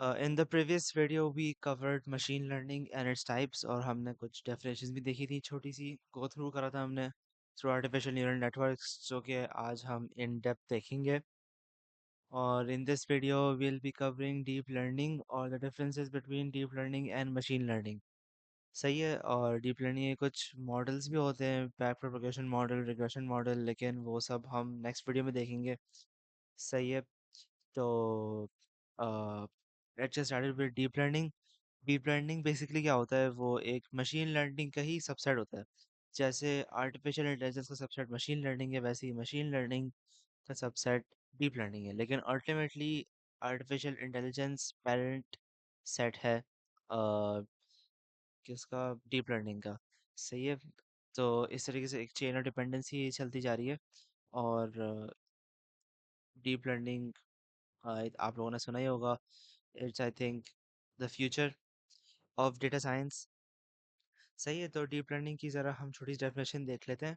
In the previous video we covered machine learning and its types और हमने कुछ definitions भी देखी थी छोटी सी go through करा था हमने through artificial neural networks जो कि आज हम in depth देखेंगे और in this video we'll be covering deep learning और the differences between deep learning and machine learning सही है और डीप लर्निंग के कुछ मॉडल्स भी होते हैं back propagation model regression model लेकिन वो सब हम नेक्स्ट वीडियो में देखेंगे सही है तो let's get started with deep learning deep learning basically क्या होता है वो एक मशीन लर्निंग का ही सबसेट होता है जैसे आर्टिफिशियल इंटेलिजेंस का सबसेट मशीन लर्निंग है वैसे ही मशीन लर्निंग का सबसेट डीप लर्निंग है लेकिन ultimately artificial intelligence parent set है किसका डीप लर्निंग का सही है तो इस तरीके से एक चेन ऑफ डिपेंडेंसी चलती जा रही है और डीप लर्निंग आप लोगों ने सुना ही होगा it's I think the future of data science सही है तो डीप लर्निंग की ज़रा हम छोटी डेफिनेशन देख लेते हैं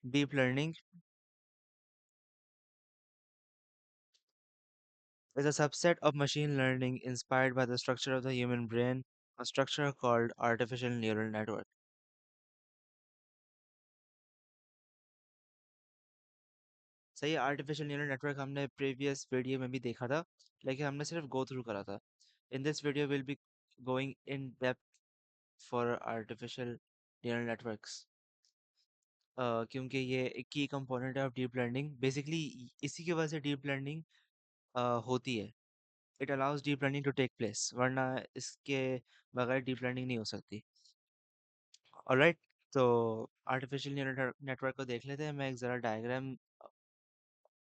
deep learning is a subset of machine learning inspired by the structure of the human brain, a structure called artificial neural network. सही है आर्टिफिशियल न्यूरल नेटवर्क हमने प्रीवियस वीडियो में भी देखा था लेकिन हमने सिर्फ गो थ्रू करा था in this video will be going in depth for artificial neural networks क्योंकि ये एक की कंपोनेंट है ऑफ डीप लर्निंग बेसिकली इसी की वजह से डीप लर्निंग होती है it allows deep learning to take place वरना इसके बगैर डीप लर्निंग नहीं हो सकती ऑलराइट तो आर्टिफिशियल न्यूरल नेटवर्क को देख लेते हैं मैं एक ज़रा डायग्राम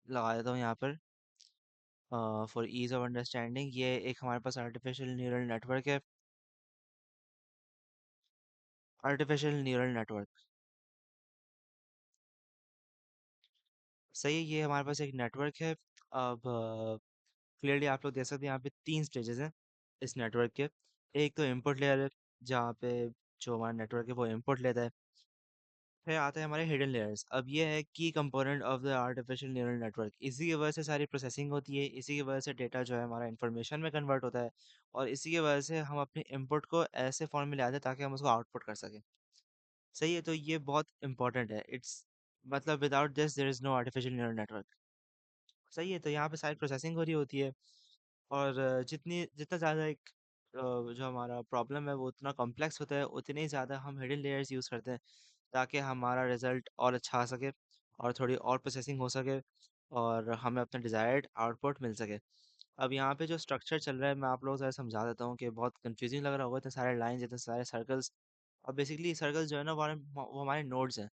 लगा देता हूँ यहाँ पर फॉर इज ऑफ अंडरस्टैंडिंग ये एक हमारे पास आर्टिफिशियल न्यूरल नेटवर्क है आर्टिफिशियल न्यूरल नेटवर्क सही है ये हमारे पास एक नेटवर्क है अब क्लियरली आप लोग देख सकते हैं यहाँ पे तीन स्टेजेस हैं इस नेटवर्क के एक तो इनपुट लेयर है जहाँ पे जो हमारा नेटवर्क है वो इनपुट लेता है फिर आते हैं हमारे हिडन लेयर्स अब ये है की component of the artificial neural network इसी की वजह से सारी प्रोसेसिंग होती है इसी की वजह से डेटा जो है हमारा इंफॉर्मेशन में कन्वर्ट होता है और इसी की वजह से हम अपने इनपुट को ऐसे फॉर्म में ले आते हैं ताकि हम उसको आउटपुट कर सकें सही है तो ये बहुत इंपॉर्टेंट है इट्स मतलब without this there is no artificial neural network सही है तो यहाँ पे सारी प्रोसेसिंग हो रही होती है और जितनी जितना ज़्यादा एक जो हमारा प्रॉब्लम है वो उतना कॉम्प्लेक्स होता है उतने ही ज़्यादा हम हिडन लेयर्स यूज़ करते हैं ताकि हमारा रिजल्ट और अच्छा आ सके और थोड़ी और प्रोसेसिंग हो सके और हमें अपना डिज़ायर्ड आउटपुट मिल सके अब यहाँ पे जो स्ट्रक्चर चल रहा है मैं आप लोगों को ज़रा समझा देता हूँ कि बहुत कंफ्यूजिंग लग रहा होगा इतने सारे लाइंस इतने सारे सर्कल्स अब बेसिकली सर्कल्स जो है ना वो हमारे नोड्स हैं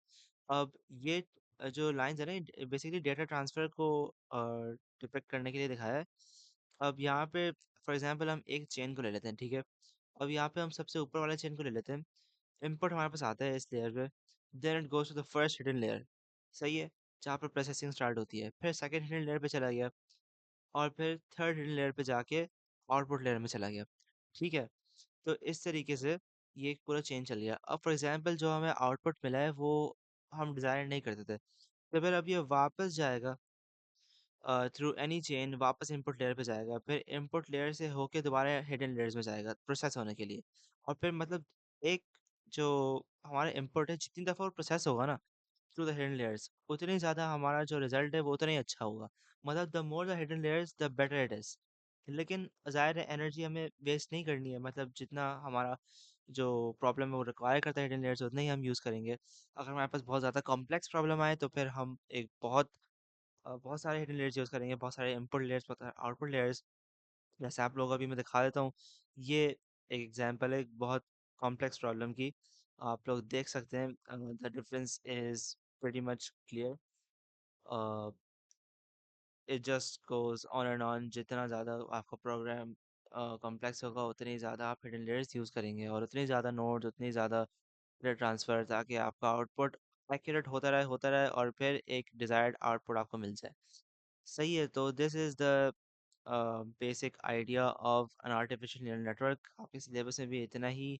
अब ये जो लाइंस है ना बेसिकली डेटा ट्रांसफर को डिपेक्ट करने के लिए दिखाया है अब यहाँ पे फॉर एग्जांपल हम एक चेन को ले लेते हैं ठीक है अब यहाँ पे हम सबसे ऊपर वाले चेन को ले लेते हैं इनपुट हमारे पास आता है इस लेयर पे then it goes to the first hidden layer सही है जहाँ पर प्रोसेसिंग स्टार्ट होती है फिर सेकंड हिडन लेयर पे चला गया और फिर थर्ड हिडन लेयर पे जाके आउटपुट लेयर में चला गया ठीक है तो इस तरीके से ये एक पूरा चेन चल गया अब फॉर एग्जांपल जो हमें आउटपुट मिला है वो हम डिज़ायर नहीं करते थे तो फिर अब ये वापस जाएगा थ्रू एनी चेन वापस इनपुट लेयर पे जाएगा फिर इनपुट लेयर से होके दोबारा हिडन लेयर्स में जाएगा प्रोसेस होने के लिए और फिर मतलब एक जो हमारा इनपुट है जितनी दफ़ा वो प्रोसेस होगा ना थ्रू द हिडन लेयर्स उतनी ज़्यादा हमारा जो रिजल्ट है वो उतना ही अच्छा होगा मतलब the more the hidden layers the better it is लेकिन ज़ाहिर है एनर्जी हमें वेस्ट नहीं करनी है मतलब जितना हमारा जो प्रॉब्लम है वो रिक्वायर करता है हिडन लेयर्स उतना ही हम यूज़ करेंगे अगर हमारे पास बहुत ज़्यादा कॉम्प्लेक्स प्रॉब्लम आए तो फिर हम एक बहुत सारे हिडन लेयर्स यूज़ करेंगे बहुत सारे इनपुट लेयर्स बहुत सारे आउटपुट लेयर्स जैसे आप लोग अभी मैं दिखा देता हूँ ये एक एग्जांपल है एक बहुत कॉम्प्लेक्स प्रॉब्लम की आप लोग देख सकते हैं the difference is pretty much clear it just goes on and on जितना ज़्यादा आपका प्रोग्राम कॉम्प्लेक्स होगा उतनी ज़्यादा आप हिडन लेयर्स यूज़ करेंगे और उतनी ज़्यादा नोड्स उतनी ज़्यादा डेटा ट्रांसफ़र ताकि आपका आउटपुट एक्यूरेट होता रहे और फिर एक डिज़ायर्ड आउटपुट आपको मिल जाए सही है तो this is the basic idea of an artificial neural network आपके सिलेबस में भी इतना ही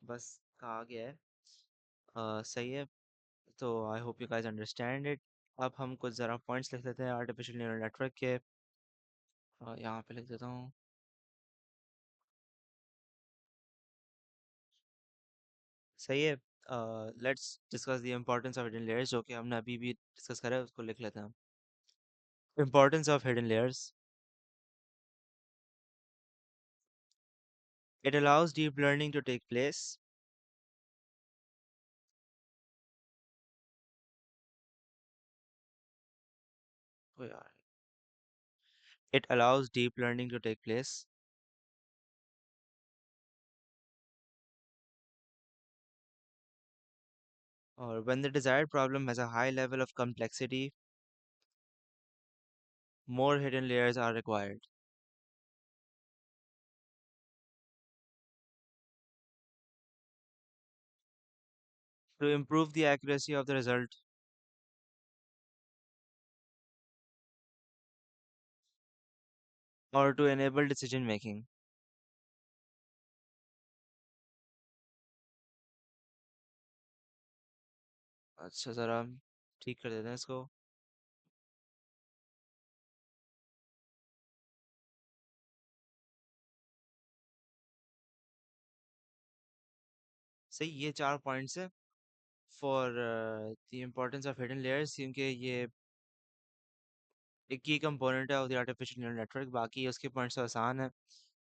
बस कहा गया है सही है तो I hope you guys understand it अब हम कुछ ज़रा पॉइंट्स लिख लेते हैं आर्टिफिशियल न्यूरल नेटवर्क के यहाँ पे लिख देता हूँ सही है। Let's discuss the importance of hidden layers, जो कि हमने अभी भी डिस्कस करा है, उसको लिख लेते हैं हम। Importance of hidden layers: it allows deep learning to take place. Oh यार, it allows deep learning to take place, और when the desired problem has a high level of complexity, more hidden layers are required. To improve the accuracy of the result, or to enable decision making. अच्छा, ज़रा ठीक कर देते हैं इसको। सही, ये 4 पॉइंट्स है for the importance of hidden layers, क्योंकि ये एक की कंपोनेंट है of the artificial neural network. बाकी उसके पॉइंट्स तो आसान है।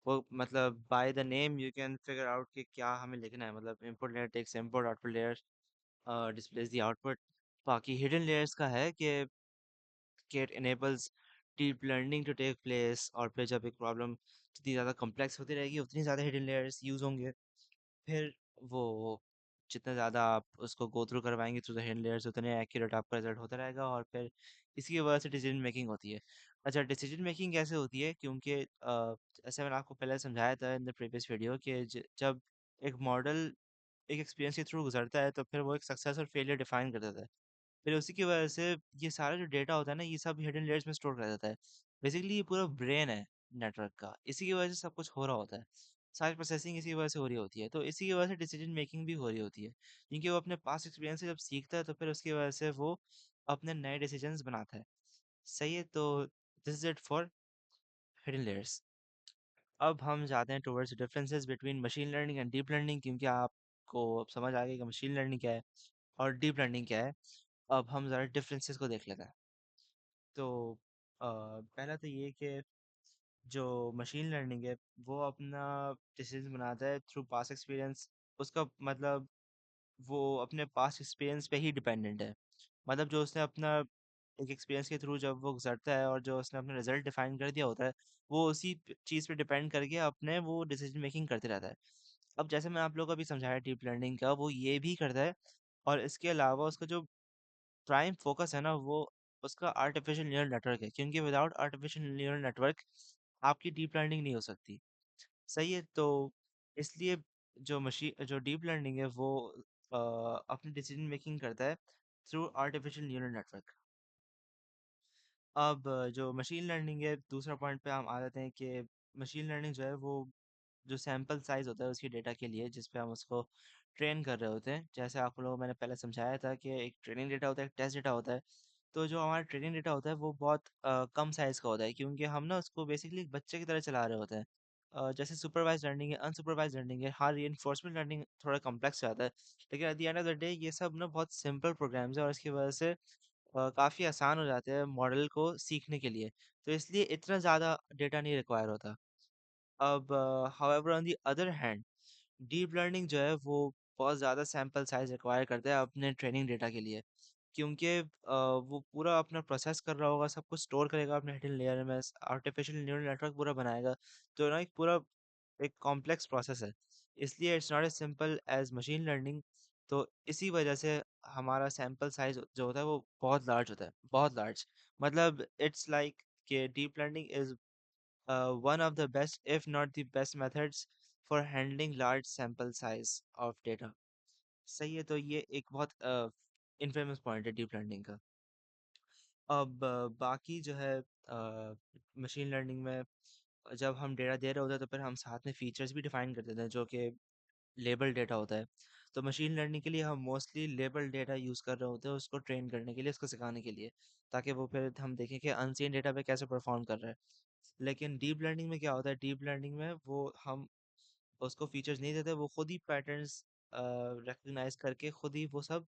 वो मतलब by the name you can figure out कि क्या हमें लिखना है। मतलब input layer takes input, output layer displays the output. बाकी हिडन लेयर्स का है कि it enables deep learning to take place, और फिर जब एक प्रॉब्लम जितनी ज़्यादा कॉम्प्लेक्स होती रहेगी उतनी ज़्यादा हिडन लेयर्स यूज़ होंगे। फिर वो जितना ज़्यादा आप उसको गो थ्रू करवाएंगे थ्रू द हिडन लेयर्स, उतने एक्यूरेट आपका रिजल्ट होता रहेगा, और फिर इसकी वजह से डिसीजन मेकिंग होती है। अच्छा, डिसीजन मेकिंग कैसे होती है? क्योंकि जैसे मैंने आपको पहले समझाया था इन द प्रीवियस वीडियो कि जब एक मॉडल एक एक्सपीरियंस के थ्रू गुजरता है तो फिर वो एक सक्सेस और फेलियर डिफाइन कर देता है। फिर उसी की वजह से ये सारा जो डेटा होता है ना, ये सब हिडन लेयर्स में स्टोर कर देता है। बेसिकली ये पूरा ब्रेन है नेटवर्क का, इसी की वजह से सब कुछ हो रहा होता है। सारी प्रोसेसिंग इसी की वजह से हो रही होती है, तो इसी की वजह से डिसीजन मेकिंग भी हो रही होती है, क्योंकि वो अपने पास्ट एक्सपीरियंस से जब सीखता है तो फिर उसकी वजह से वो अपने नए डिसीजंस बनाता है। सही है, तो this is it for hidden layers. अब हम जाते हैं towards differences between machine learning and deep learning, क्योंकि आपको अब समझ आ गया कि मशीन लर्निंग क्या है और डीप लर्निंग क्या है। अब हम ज़रा डिफरेंसेस को देख लेते हैं। तो पहला तो ये कि जो मशीन लर्निंग है वो अपना डिसीजन बनाता है थ्रू पास्ट एक्सपीरियंस। उसका मतलब वो अपने पास्ट एक्सपीरियंस पे ही डिपेंडेंट है। मतलब जो उसने अपना एक एक्सपीरियंस के थ्रू जब वो गुजरता है और जो उसने अपना रिजल्ट डिफाइन कर दिया होता है, वो उसी चीज़ पे डिपेंड करके अपने वो डिसीजन मेकिंग करते रहता है। अब जैसे मैं आप लोगों को अभी समझाया डीप लर्निंग का, वो ये भी करता है, और इसके अलावा उसका जो प्राइम फोकस है ना, वो उसका आर्टिफिशियल न्यूरल नेटवर्क है, क्योंकि विदाउट आर्टिफिशियल न्यूरल नेटवर्क आपकी डीप लर्निंग नहीं हो सकती। सही है, तो इसलिए जो डीप लर्निंग है वो अपनी डिसीजन मेकिंग करता है थ्रू आर्टिफिशियल न्यूरल नेटवर्क। अब जो मशीन लर्निंग है, दूसरा पॉइंट पे हम आ जाते हैं कि मशीन लर्निंग जो है वो जो सैंपल साइज होता है उसकी डेटा के लिए, जिस पे हम उसको ट्रेन कर रहे होते हैं। जैसे आप लोगों को मैंने पहले समझाया था कि एक ट्रेनिंग डेटा होता है, एक टेस्ट डेटा होता है। तो जो हमारा ट्रेनिंग डेटा होता है वो बहुत कम साइज का होता है, क्योंकि हम ना उसको बेसिकली एक बच्चे की तरह चला रहे होते हैं। जैसे सुपरवाइज लर्निंग है, अनसुपरवाइज लर्निंग है, हाँ रीइंफोर्समेंट लर्निंग थोड़ा कॉम्प्लेक्स जाता है। लेकिन at the end of the day ये सब ना बहुत सिंपल प्रोग्राम्स है, और इसकी वजह से काफ़ी आसान हो जाते हैं मॉडल को सीखने के लिए। तो इसलिए इतना ज़्यादा डेटा नहीं रिक्वायर होता। अब however on the other hand, deep learning जो है वो बहुत ज़्यादा सैंपल साइज रिक्वायर करता है अपने ट्रेनिंग डेटा के लिए, क्योंकि वो पूरा अपना प्रोसेस कर रहा होगा, सब कुछ स्टोर करेगा अपने हिडन लेयर में, आर्टिफिशियल न्यूरल नेटवर्क पूरा बनाएगा। तो ना एक पूरा एक कॉम्प्लेक्स प्रोसेस है, इसलिए it's not as simple as machine learning. तो इसी वजह से हमारा सैंपल साइज जो होता है वो बहुत लार्ज होता है, बहुत लार्ज। मतलब इट्स लाइक कि deep learning is one of the best, if not the best methods for handling large sample size of data. सही है, तो ये एक बहुत इनफेमस पॉइंट है डीप लर्निंग का। अब बाकी जो है मशीन लर्निंग में जब हम डेटा दे रहे होते हैं तो फिर हम साथ में फीचर्स भी डिफाइन कर देते हैं, जो कि लेबल डेटा होता है। तो मशीन लर्निंग के लिए हम मोस्टली लेबल डेटा यूज़ कर रहे होते हैं उसको ट्रेन करने के लिए, उसको सिखाने के लिए, ताकि वो फिर हम देखें कि अनसीन डेटा पे कैसे परफॉर्म कर रहा है। लेकिन डीप लर्निंग में क्या होता है? डीप लर्निंग में वो हम उसको फीचर्स नहीं देते, वो खुद ही पैटर्न्स रिकग्नाइज करके खुद ही वो सब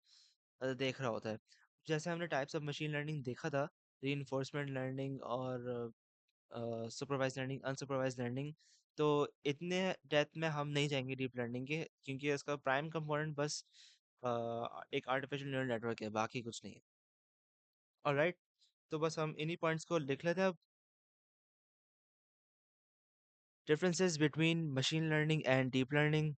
देख रहा होता है। जैसे हमने टाइप्स ऑफ मशीन लर्निंग देखा था, रीइंफोर्समेंट लर्निंग और सुपरवाइज लर्निंग, अनसुपरवाइज लर्निंग। तो इतने डेप्थ में हम नहीं जाएंगे डीप लर्निंग के, क्योंकि इसका प्राइम कंपोनेंट बस एक आर्टिफिशियल न्यूरल नेटवर्क है, बाकी कुछ नहीं है। ऑलराइट, तो बस हम इन्हीं पॉइंट्स को लिख लेते हैं अब। Differences between machine learning and deep learning.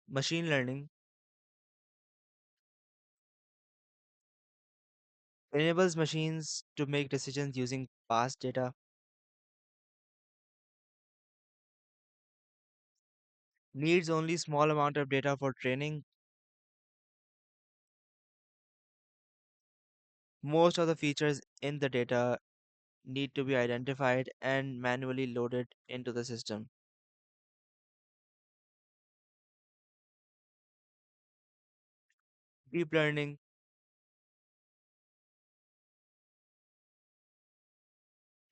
Machine learning enables machines to make decisions using past data, needs only small amount of data for training. Most of the features in the data need to be identified and manually loaded into the system. Deep learning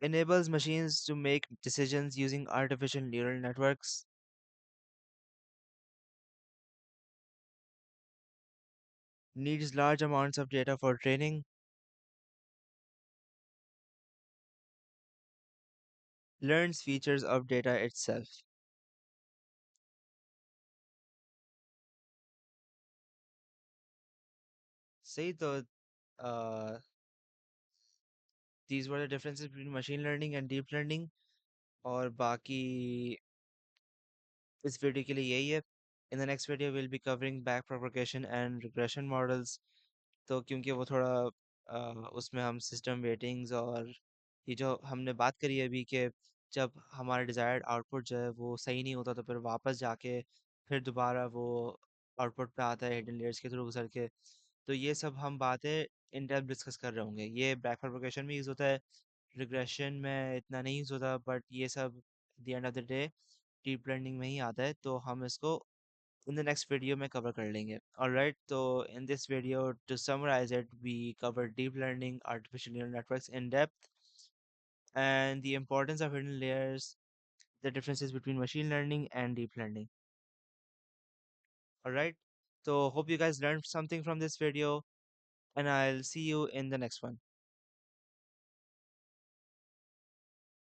enables machines to make decisions using artificial neural networks, needs large amounts of data for training, learns features of data itself. सही तो uh, these were the differences between machine learning and deep learning, और बाकी इस video के लिए यही है। In the next video will be covering back propagation and regression models. तो क्योंकि वो थोड़ा उसमें हम सिस्टम वेटिंग्स और ये जो हमने बात करी है अभी कि जब हमारा डिजायर्ड आउटपुट जो है वो सही नहीं होता, तो फिर वापस जाके फिर दोबारा वो आउटपुट पे आता है हिडन लेयर्स के थ्रू गुजर के। तो ये सब हम बातें इन डेप्थ डिस्कस कर रहे होंगे। ये बैक प्रोपगेशन में यूज़ होता है, रिग्रेशन में इतना नहीं यूज़ होता, बट ये सब the end of the day deep learning में ही आता है, तो हम इसको in the next video में cover कर लेंगे। Alright, so in this video, to summarize it, we covered deep learning, artificial neural networks in depth, and the importance of hidden layers, the differences between machine learning and deep learning. Alright, so hope you guys learned something from this video, and I'll see you in the next one.